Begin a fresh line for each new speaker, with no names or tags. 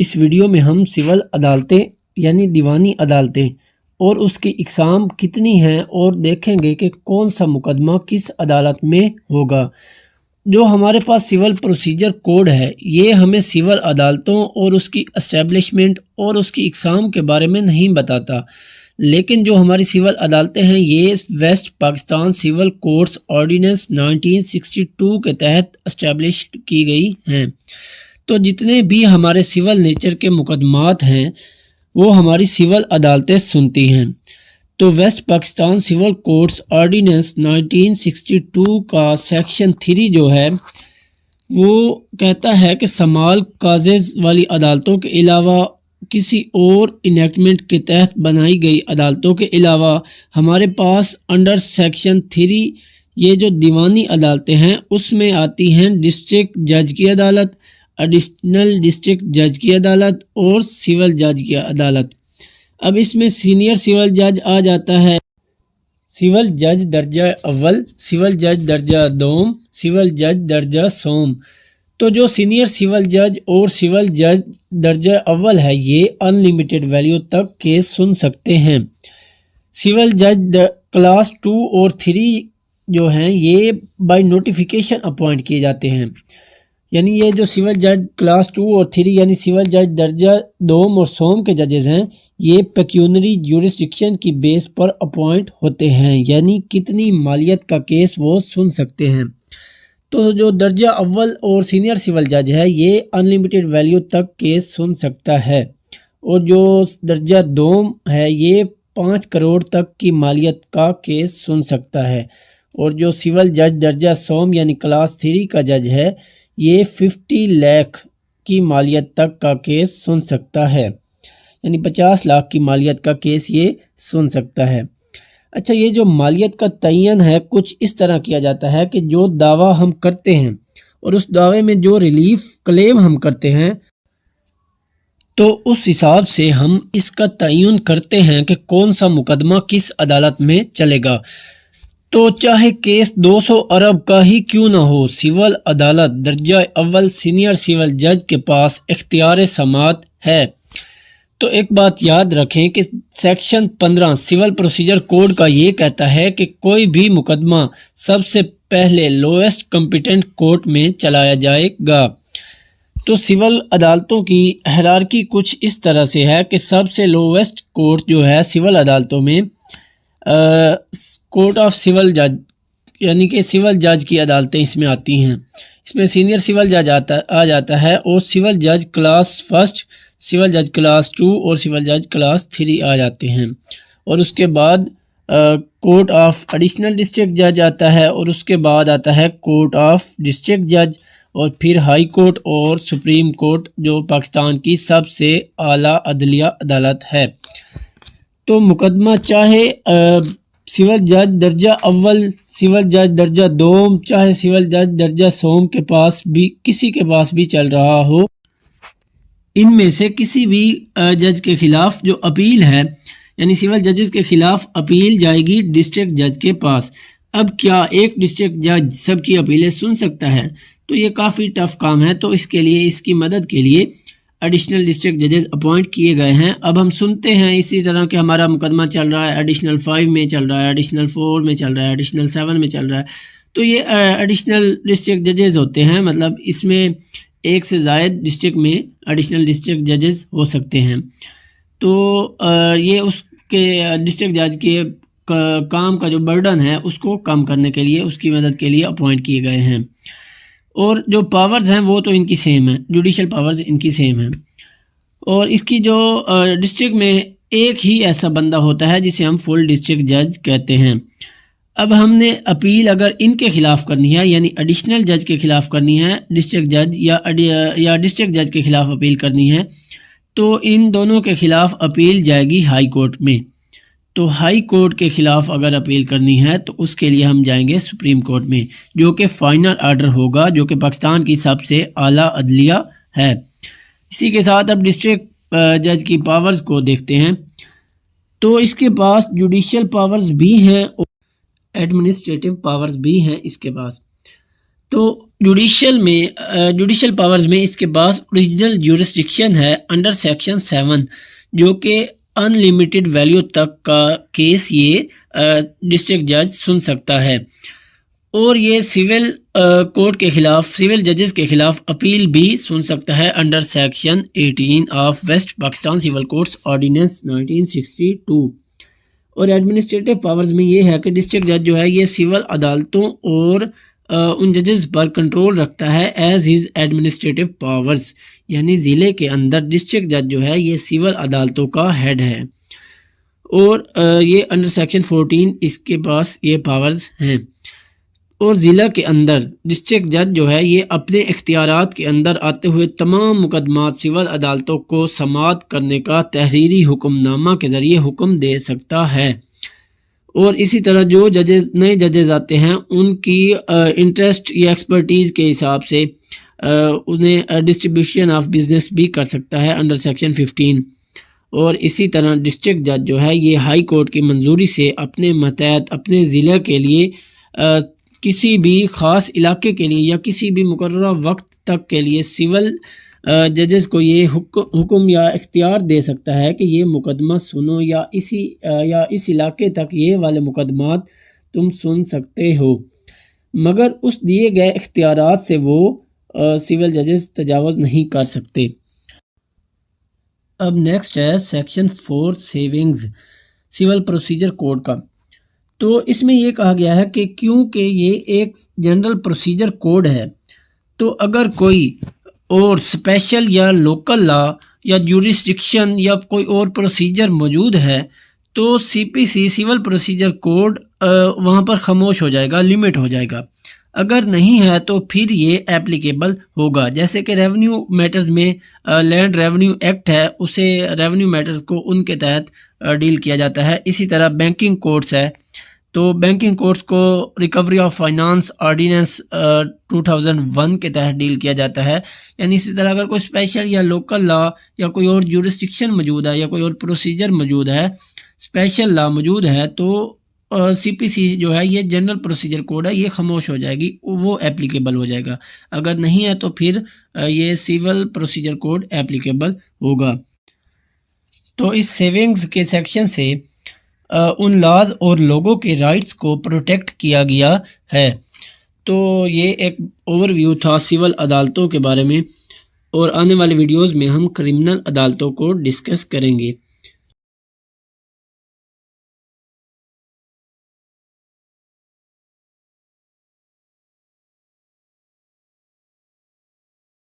اس video میں ہم civil عدالتیں یعنی دیوانی عدالتیں اور اس کی اقسام کتنی ہیں اور دیکھیں گے کہ کون سا مقدمہ کس عدالت میں ہوگا۔ جو ہمارے پاس سول پروسیجر کوڈ ہے یہ ہمیں سول عدالتوں اور اس کی اسٹیبلشمنٹ اور اس کی اقسام کے بارے میں نہیں بتاتا، لیکن جو ہماری سول عدالتیں ہیں یہ west Pakistan civil courts ordinance 1962 کے تحت اسٹیبلش کی گئی ہیں۔ تو جتنے بھی ہمارے سول نیچر کے مقدمات ہیں وہ ہماری سول عدالتیں سنتی ہیں۔ تو west Pakistan civil courts ordinance 1962 کا سیکشن 3 جو ہے وہ کہتا ہے کہ سمال کازز والی عدالتوں کے علاوہ کسی اور انیکٹمنٹ کے تحت بنائی گئی عدالتوں کے علاوہ ہمارے پاس انڈر سیکشن 3 یہ جو دیوانی عدالتیں ہیں اس میں آتی ہیں ڈسٹرکٹ جج کی عدالت، ایڈیشنل ڈسٹرکٹ جج کی عدالت اور سول جج کی عدالت۔ اب اس میں سینئر سول جج آ جاتا ہے، سول جج درجہ اول، سول جج درجہ دوم، سول جج درجہ سوم۔ تو جو سینئر سول جج اور سول جج درجہ اول ہے یہ ان لمیٹڈ ویلیو تک کیس سن سکتے ہیں۔ سول جج کلاس 2 اور 3 جو ہیں یہ بائی نوٹیفیکیشن اپوائنٹ کیے جاتے ہیں، یعنی یہ جو سول جج کلاس 2 اور 3 یعنی سول جج درجہ دوم اور سوم کے ججز ہیں یہ پیکیونری جورسڈکشن کی بیس پر اپوائنٹ ہوتے ہیں، یعنی کتنی مالیت کا کیس وہ سن سکتے ہیں۔ تو جو درجہ اول اور سینئر سول جج ہے یہ ان لمیٹڈ ویلیو تک کیس سن سکتا ہے، اور جو درجہ دوم ہے یہ 5 کروڑ تک کی مالیت کا کیس سن سکتا ہے، اور جو سول جج درجہ سوم یعنی کلاس 3 کا جج ہے یہ 50 لاکھ کی مالیت تک کا کیس سن سکتا ہے، یعنی 50 لاکھ کی مالیت کا کیس یہ سن سکتا ہے۔ اچھا، یہ جو مالیت کا تعین ہے کچھ اس طرح کیا جاتا ہے کہ جو دعویٰ ہم کرتے ہیں اور اس دعوے میں جو ریلیف کلیم ہم کرتے ہیں تو اس حساب سے ہم اس کا تعین کرتے ہیں کہ کون سا مقدمہ کس عدالت میں چلے گا۔ تو چاہے کیس 200 ارب کا ہی کیوں نہ ہو، سول عدالت درجہ اول سینئر سول جج کے پاس اختیار سماعت ہے۔ تو ایک بات یاد رکھیں کہ سیکشن 15 سول پروسیجر کوڈ کا یہ کہتا ہے کہ کوئی بھی مقدمہ سب سے پہلے لویسٹ کمپیٹنٹ کورٹ میں چلایا جائے گا۔ تو سول عدالتوں کی ہیرارکی کچھ اس طرح سے ہے کہ سب سے لویسٹ کورٹ جو ہے سول عدالتوں میں کورٹ آف سول جج یعنی کہ سول جج کی عدالتیں اس میں آتی ہیں۔ اس میں سینئر سول جج آ جاتا ہے اور سول جج کلاس 1، سول جج کلاس 2 اور سول جج کلاس 3 آ جاتے ہیں، اور اس کے بعد کورٹ آف ایڈیشنل ڈسٹرکٹ جج آتا ہے، اور اس کے بعد آتا ہے کورٹ آف ڈسٹرکٹ جج، اور پھر ہائی کورٹ اور سپریم کورٹ جو پاکستان کی سب سے اعلیٰ عدلیہ عدالت ہے۔ تو مقدمہ چاہے سول جج درجہ اول، سول جج درجہ دوم، چاہے سول جج درجہ سوم کے پاس بھی کسی کے پاس بھی چل رہا ہو، ان میں سے کسی بھی جج کے خلاف جو اپیل ہے یعنی سول ججز کے خلاف اپیل جائے گی ڈسٹرکٹ جج کے پاس۔ اب کیا ایک ڈسٹرکٹ جج سب کی اپیلیں سن سکتا ہے؟ تو یہ کافی ٹف کام ہے، تو اس کے لیے اس کی مدد کے لیے ایڈیشنل ڈسٹرکٹ ججز اپوائنٹ کیے گئے ہیں۔ اب ہم سنتے ہیں اسی طرح کہ ہمارا مقدمہ چل رہا ہے ایڈیشنل 5 میں چل رہا ہے، ایڈیشنل 4 میں چل رہا ہے، ایڈیشنل 7 میں چل رہا ہے۔ تو یہ ایڈیشنل ڈسٹرکٹ ججز ہوتے ہیں، مطلب اس میں ایک سے زائد ڈسٹرکٹ میں ایڈیشنل ڈسٹرکٹ ججز ہو سکتے ہیں۔ تو یہ اس کے ڈسٹرکٹ جج کے کام کا جو برڈن ہے اس کو کم کرنے کے لیے، اس کی مدد کے لیے اپوائنٹ کیے گئے ہیں، اور جو پاورز ہیں وہ تو ان کی سیم ہیں، جوڈیشل پاورز ان کی سیم ہیں۔ اور اس کی جو ڈسٹرکٹ میں ایک ہی ایسا بندہ ہوتا ہے جسے ہم فل ڈسٹرکٹ جج کہتے ہیں۔ اب ہم نے اپیل اگر ان کے خلاف کرنی ہے یعنی ایڈیشنل جج کے خلاف کرنی ہے ڈسٹرکٹ جج یا ڈسٹرکٹ جج کے خلاف اپیل کرنی ہے تو ان دونوں کے خلاف اپیل جائے گی ہائی کورٹ میں۔ تو ہائی کورٹ کے خلاف اگر اپیل کرنی ہے تو اس کے لیے ہم جائیں گے سپریم کورٹ میں، جو کہ فائنل آرڈر ہوگا، جو کہ پاکستان کی سب سے اعلیٰ عدلیہ ہے۔ اسی کے ساتھ اب ڈسٹرکٹ جج کی پاورز کو دیکھتے ہیں۔ تو اس کے پاس جوڈیشل پاورز بھی ہیں اور ایڈمنسٹریٹو پاورز بھی ہیں اس کے پاس۔ تو جوڈیشل پاورز میں اس کے بعد اوریجنل جورسڈکشن ہے انڈر سیکشن 7 جو کہ ان لمیٹڈ ویلیو تک کا کیس یہ ڈسٹرکٹ جج سن سکتا ہے، اور یہ سول کورٹ کے خلاف سول ججز کے خلاف اپیل بھی سن سکتا ہے under section 18 of west Pakistan civil courts ordinance 1962۔ اور ایڈمنسٹریٹو پاورز میں یہ ہے کہ ڈسٹرکٹ جج جو ہے یہ سول عدالتوں اور ان ججز پر کنٹرول رکھتا ہے ایز ہز ایڈمنسٹریٹو پاورز، یعنی ضلع کے اندر ڈسٹرکٹ جج جو ہے یہ سول عدالتوں کا ہیڈ ہے، اور یہ انڈر سیکشن 14 اس کے پاس یہ پاورز ہیں۔ اور ضلع کے اندر ڈسٹرکٹ جج جو ہے یہ اپنے اختیارات کے اندر آتے ہوئے تمام مقدمات سول عدالتوں کو سماعت کرنے کا تحریری حکم نامہ کے ذریعے حکم دے سکتا ہے، اور اسی طرح جو نئے ججز آتے ہیں ان کی انٹرسٹ یا ایکسپرٹیز کے حساب سے انہیں ڈسٹریبیوشن آف بزنس بھی کر سکتا ہے انڈر سیکشن 15۔ اور اسی طرح ڈسٹرکٹ جج جو ہے یہ ہائی کورٹ کی منظوری سے اپنے ماتحت اپنے ضلع کے لیے کسی بھی خاص علاقے کے لیے یا کسی بھی مقررہ وقت تک کے لیے سول ججز کو یہ حکم یا اختیار دے سکتا ہے کہ یہ مقدمہ سنو یا اس علاقے تک یہ والے مقدمات تم سن سکتے ہو، مگر اس دیے گئے اختیارات سے وہ سول ججز تجاوز نہیں کر سکتے۔ اب نیکسٹ ہے section 4 savings civil procedure code کا۔ تو اس میں یہ کہا گیا ہے کہ کیونکہ یہ ایک جنرل پروسیجر کوڈ ہے تو اگر کوئی اور اسپیشل یا لوکل لا یا جورسڈکشن یا کوئی اور پروسیجر موجود ہے تو سی پی سی سول پروسیجر کوڈ وہاں پر خاموش ہو جائے گا، لمٹ ہو جائے گا۔ اگر نہیں ہے تو پھر یہ ایپلیکیبل ہوگا، جیسے کہ ریونیو میٹرز میں لینڈ ریونیو ایکٹ ہے، اسے ریونیو میٹرز کو ان کے تحت ڈیل کیا جاتا ہے۔ اسی طرح بینکنگ کوڈس ہے تو بینکنگ کوڈس کو ریکوری آف فائنانس آرڈیننس 2001 کے تحت ڈیل کیا جاتا ہے، یعنی اسی طرح اگر کوئی اسپیشل یا لوکل لا یا کوئی اور جورسڈکشن موجود ہے یا کوئی اور پروسیجر موجود ہے، اسپیشل لا موجود ہے تو سی پی سی جو ہے یہ جنرل پروسیجر کوڈ ہے، یہ خاموش ہو جائے گی، وہ ایپلیکیبل ہو جائے گا۔ اگر نہیں ہے تو پھر یہ سول پروسیجر کوڈ ایپلیکیبل ہوگا۔ تو اس سیونگز کے سیکشن سے ان لاز اور لوگوں کے رائٹس کو پروٹیکٹ کیا گیا ہے۔ تو یہ ایک اوور ویو تھا سول عدالتوں کے بارے میں، اور آنے والے ویڈیوز میں ہم کرمنل عدالتوں کو ڈسکس کریں گے۔